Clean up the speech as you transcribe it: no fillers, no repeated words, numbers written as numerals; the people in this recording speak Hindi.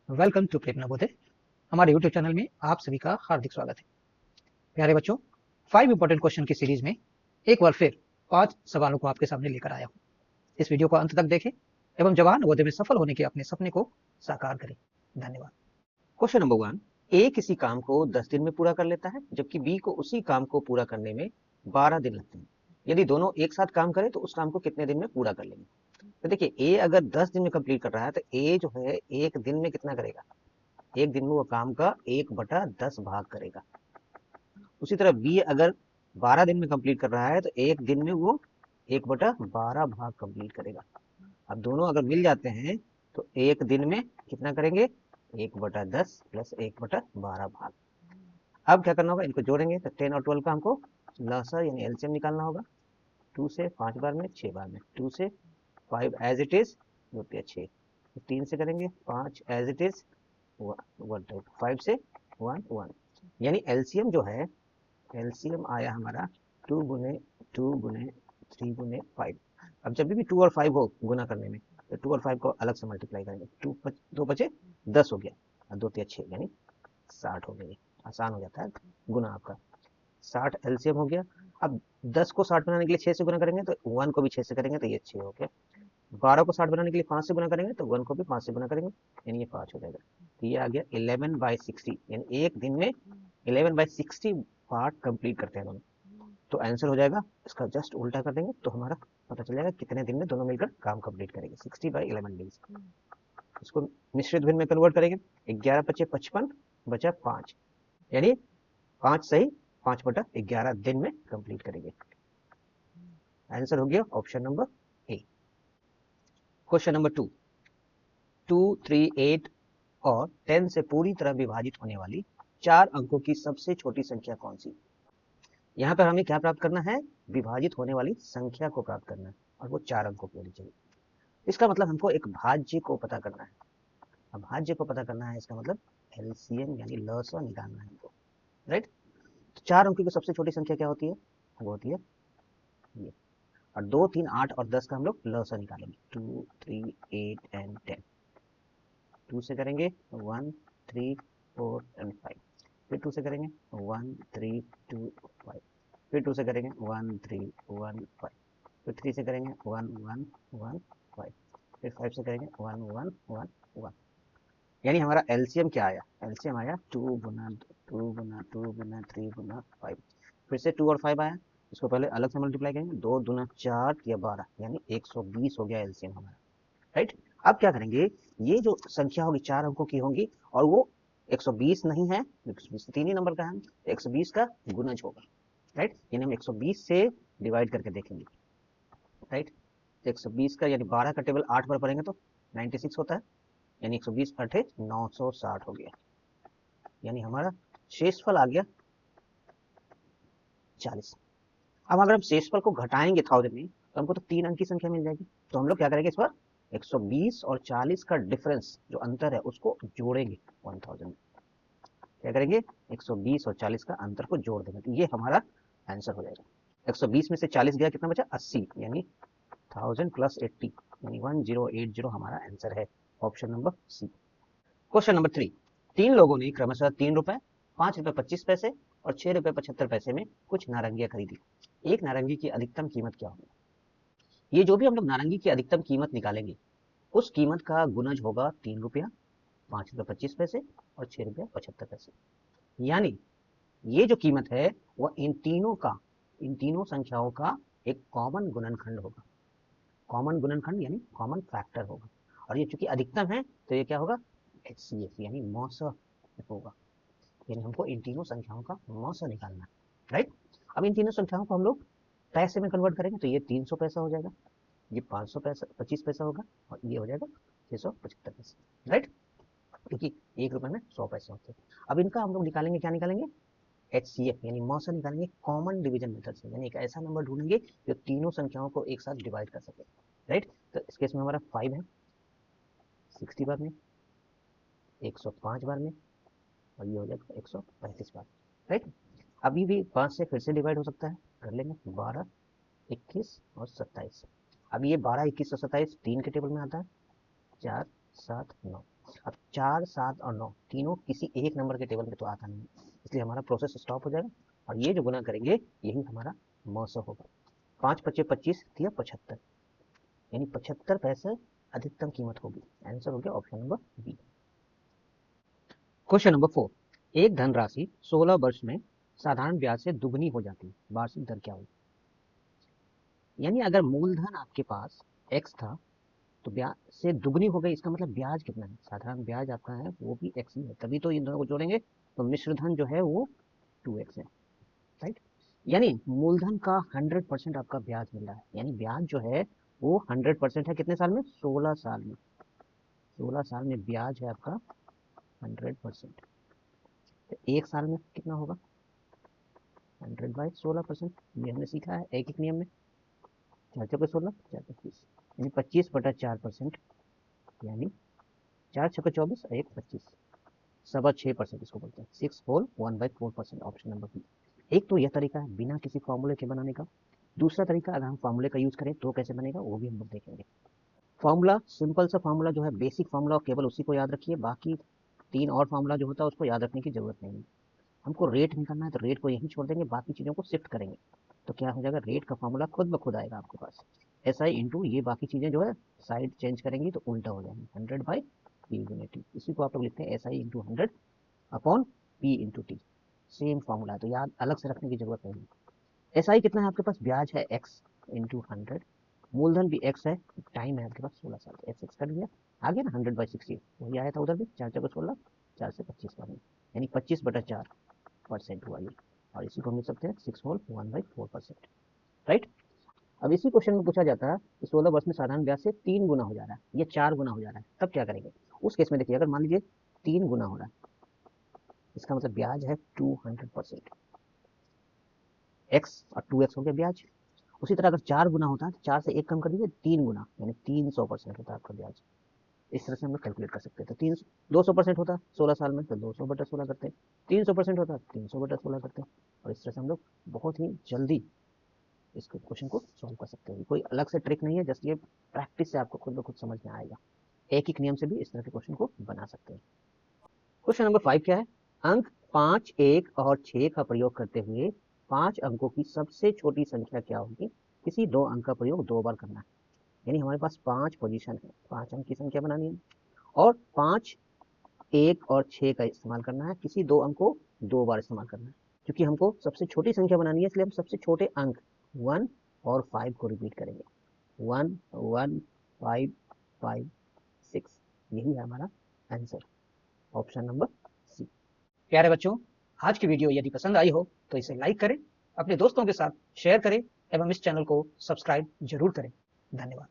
वेलकम टू प्रेरणा बोधे। हमारे यूट्यूब चैनल में आप सभी का हार्दिक स्वागत है। प्यारे बच्चों, 5 इंपॉर्टेंट क्वेश्चन की सीरीज में एक बार फिर 5 सवालों को आपके सामने लेकर आया हूं। इस वीडियो को अंत तक देखें एवं जवाहर नवोदय में सफल होने के अपने सपने को साकार करें। धन्यवाद। Question number 1। ए किसी काम को 10 दिन में पूरा कर लेता है, जबकि बी को उसी काम को पूरा करने में 12 दिन लगते हैं। यदि दोनों एक साथ काम करें तो उस काम को कितने दिन में पूरा कर लेंगे? तो देखिए, ए अगर 10 दिन में कंप्लीट कर रहा है तो ए जो है एक दिन में कितना करेगा? एक दिन में वो काम का 1/10 भाग करेगा। उसी तरह बी अगर 12 दिन में कंप्लीट कर रहा है तो एक दिन में वो 1/12 भाग कंप्लीट करेगा। अब दोनों अगर मिल जाते हैं तो एक दिन में कितना करेंगे? 1/10 प्लस 1/12 भाग। अब क्या करना होगा? इनको जोड़ेंगे तो 10 और 12 का हमको लसा यानी एलसीएम निकालना होगा। 2 से 5 बार में 6 बार में, 2 से 5 एज इट इज, 2 6, 3 से करेंगे 5 एज इट इज, 1 5 से 1 1, यानी एलसीएम जो है, एलसीएम आया हमारा 2 गुने 2 गुने 3 गुने 5। अब जब भी 2 और 5 हो गुना करने में तो 2 और 5 को अलग से मल्टीप्लाई करेंगे। 2 बचे 10 हो गया और 2 3 6 यानी 60 हो गई। आसान हो जाता है गुना आपका। 60 एलसीएम हो गया। अब 10 को 60 बनाने के लिए 6 से गुना करेंगे तो 1 को भी 6 से करेंगे तो ये 6 हो गया। 12 को 60 बनाने के लिए 5 से गुना करेंगे तो 1 को भी 5 से गुना करेंगे यानी ये 5 हो जाएगा। तो ये आ गया 11/60, यानी एक दिन में 11/60 पार्ट कंप्लीट करते हैं दोनों। तो आंसर हो जाएगा, इसका जस्ट उल्टा कर देंगे तो हमारा पता चल जाएगा कितने दिन में दोनों मिलकर काम कंप्लीट करेंगे। 60/11 डेज। इसको मिश्रित भिन्न में कन्वर्ट करेंगे। 11 बचे 55, बचा 5, यानी 5 सही 5/11 दिन में कंप्लीट करेंगे। आंसर हो गया option number A. Question number 2। 2 3 8 और 10 से पूरी तरह विभाजित होने वाली 4 अंकों की सबसे छोटी संख्या कौन सी? यहाँ पर हमें क्या प्राप्त करना है? विभाजित होने वाली संख्या को प्राप्त करना है और वो 4 अंकों की होनी चाहिए। इसका मतलब हमको एक भाज्य को पता करना है। अब भाज्य को पता करना है, इसका मतलब एलसीएम यानी लसा निकालना है हमको, राइट? तो 4 अंकों की सबसे छोटी संख्या क्या होती है? वो होती है ये। और 2 3 8 और 10 का हम लोग लसा निकालेंगे। 2 3 8 एंड 10। 2 से करेंगे 1 3 4 एंड 5। फिर 2 से करेंगे 1 3 2 5। फिर 2 से करेंगे 1 3 1 5। फिर 3 से करेंगे 1 1 1 5। फिर 5 से करेंगे 1 1 1 1। यानी हमारा एलसीएम क्या आया? एलसीएम आया 2 गुना 2 गुना 2 गुना 3 गुना 5। फिर से 2 और 5 आया, इसको पहले अलग से मल्टीप्लाई करेंगे। 2 दूना 4 या 12, यानी 120 हो गया एलसीएम हमारा, राइट? अब क्या करेंगे? ये जो संख्या होगी 4 अंकों की होंगी और वो 120 नहीं है, 120 तीन ही नंबर का है, 120 का गुणज होगा, राइट? यानी हम 120 से डिवाइड करके देखेंगे, राइट? 120 का यानी 12 का टेबल 8 बार पढ़ेंगे तो 96 होता है, यानी 120 अठे 960 हो गया। यानी हमारा शेषफल आ गया 40। अब अगर हम शेषफल को घटाएंगे 1000 में तो हमको तो 3 अंक की संख्या मिल जाएगी। तो हम लोग क्या करेंगे? इस पर 120 और 40 का डिफरेंस जो अंतर है उसको जोड़ेंगे 1000 में। क्या करेंगे? 120 और 40 का अंतर को जोड़ देंगे तो ये हमारा आंसर हो जाएगा। 120 में से 40 गया, कितना बचा? 80, यानी 1000 प्लस 80 यानी 1080 हमारा आंसर है, option number C. Question number 3। 3 लोगों ने क्रमशः 3 रुपए, 5 रुपए 25 पैसे और 6 रुपए 75 पैसे में कुछ नारंगियां खरीदी। एक नारंगी की अधिकतम कीमत क्या होगी? ये जो भी हम लोग नारंगी की अधिकतम कीमत निकालेंगे उस कीमत का गुणज होगा 3 रुपया, 5 रुपए 25 पैसे और 6 रुपया 75 पैसे। यानी ये जो कीमत है वह इन तीनों संख्याओं का एक कॉमन गुणनखंड होगा। कॉमन गुणनखंड यानी कॉमन फैक्टर होगा। और ये चूंकि अधिकतम है तो ये क्या होगा? एचसीएफ यानी मौसा होगा। यानी हमको इन तीनों संख्याओं का मौसा निकालना है, राइट? अब इन तीनों संख्याओं को हम लोग पैसे में कन्वर्ट करेंगे तो ये 300 पैसा हो जाएगा, ये 500 पैसा 25 पैसा होगा और ये हो जाएगा 675 पैसे, राइट? क्योंकि 1 रुपए में 100 पैसे होते हैं। अब इनका हम लोग निकालेंगे, क्या निकालेंगे? एचसीएफ यानी मौसा निकालेंगे कॉमन डिवीजन मेथड से, यानी एक ऐसा नंबर ढूंढेंगे जो तीनों संख्याओं को एक साथ डिवाइड कर सके, राइट? तो इस केस में हमारा 5 है 60 बार में, 105 बार में और ये हो जाएगा 135 बार, राइट? अभी भी 5 से फिर से डिवाइड हो सकता है, कर लेंगे 12 21 और 27। अब ये 12 21 और 27 3 के टेबल में आता है, 4 7 9। अब 4, 7 और 9 तीनों किसी एक नंबर के टेबल में तो आता नहीं है, इसलिए हमारा प्रोसेस स्टॉप हो जाएगा और ये जो गुना करेंगे यही हमारा 900 होगा। 5 × 5 = 25 दिया 75, यानी 75 पैसे अधिकतम कीमत होगी। आंसर हो गया option number B. Question number 4, एक धनराशि 16 वर्ष में साधारण ब्याज से दुगनी हो जाती है, वार्षिक दर क्या होगी? यानी अगर मूलधन आपके पास x था तो ब्याज से दुगनी हो गई, इसका मतलब ब्याज कितना है? साधारण ब्याज आपका है वो भी x ही है, तभी तो इन दोनों को जोड़ेंगे तो मिश्र धन जो है वो 2x है, राइट। यानी मूलधन का 100% आपका ब्याज मिल रहा है, यानी ब्याज जो है वो 100% है। कितने साल में? 16 साल में। 16 साल में ब्याज है आपका 100%। तो एक साल में कितना होगा? 100/16%। ये हमने सीखा है एक नियम में, 4 × 16 4 × 25, यानी 25/4%, यानी 4 × 24 और 1 25, 6.25% इसको बोलते हैं, 6 होल 1/4%। Option number B. एक तो यह तरीका है बिना किसी फॉर्मूले के बनाने का। दूसरा तरीका अगर हम फॉर्मूले का यूज करें तो कैसे बनेगा वो भी हम लोग देखेंगे। फॉर्मूला सिंपल सा फॉर्मूला जो है बेसिक फॉर्मूला, केवल उसी को याद रखिए, बाकी 3 और फॉर्मूला जो होता है उसको याद रखने की जरूरत नहीं है। हमको रेट निकालना है तो रेट को यहीं छोड़ देंगे, बाकी चीज़ों को शिफ्ट करेंगे तो क्या हो जाएगा? रेट का फॉर्मूला खुद ब खुद आएगा आपके पास। SI इंटू ये बाकी चीज़ें जो है साइड चेंज करेंगी तो उल्टा हो जाएंगे, 100/P × T। इसी को आप लोग लिखते हैं SI into 100 upon P × T। Same formula है तो याद अलग से रखने की जरूरत नहीं है। SI कितना है आपके पास? ब्याज है x इंटू 100, मूलधन भी x है, टाइम है आपके पास 16 साल, x कट गया, आ गया ना 100/60, वही आया था उधर भी, 4 × 16 4 से 25 का, यानी 25/4% हुआ ये, और इसी को हम लिख सकते हैं 6 होल 1/4%, राइट। अब इसी क्वेश्चन में पूछा जाता है कि 16 वर्ष में साधारण ब्याज से 3 गुना हो जा रहा है, ये 4 गुना हो जा रहा है, तब क्या करेंगे? उस केस में देखिए, अगर मान लीजिए 3 गुना हो रहा है, इसका मतलब ब्याज है 200%, x और 2x हो गया ब्याज। उसी तरह अगर 4 गुना होता है तो 4 से 1 कम कर दीजिए, 3 गुना, यानी 300% होता है आपका ब्याज। इस तरह से हम लोग कैलकुलेट कर सकते हैं। तो 200% होता है 16 साल में तो 200/16 करते हैं, 300% होता है 300/16 करते हैं, और इस तरह से हम लोग बहुत ही जल्दी इस क्वेश्चन को सॉल्व कर सकते हैं। कोई अलग से ट्रिक नहीं है, जस्ट ये प्रैक्टिस से आपको खुद ब खुद समझ में आएगा। एक एक नियम से भी इस तरह के क्वेश्चन को बना सकते हैं। क्वेश्चन नंबर 5 क्या है? अंक 5, 1 और 6 का प्रयोग करते हुए 5 अंकों की सबसे छोटी संख्या क्या होगी? किसी 2 अंक का प्रयोग 2 बार करना है, यानी हमारे पास 5 पोजीशन है, 5 अंक की संख्या बनानी है और 5, 1 और 6 का इस्तेमाल करना है, किसी 2 अंक को 2 बार इस्तेमाल करना है। क्योंकि हमको सबसे छोटी संख्या बनानी है इसलिए हम सबसे छोटे अंक 1 और 5 को रिपीट करेंगे, 1 1 5 5 6, यही है हमारा आंसर, ऑप्शन नंबर सी। प्यारे बच्चों, आज की वीडियो यदि पसंद आई हो तो इसे लाइक करें, अपने दोस्तों के साथ शेयर करें एवं इस चैनल को सब्सक्राइब जरूर करें। धन्यवाद।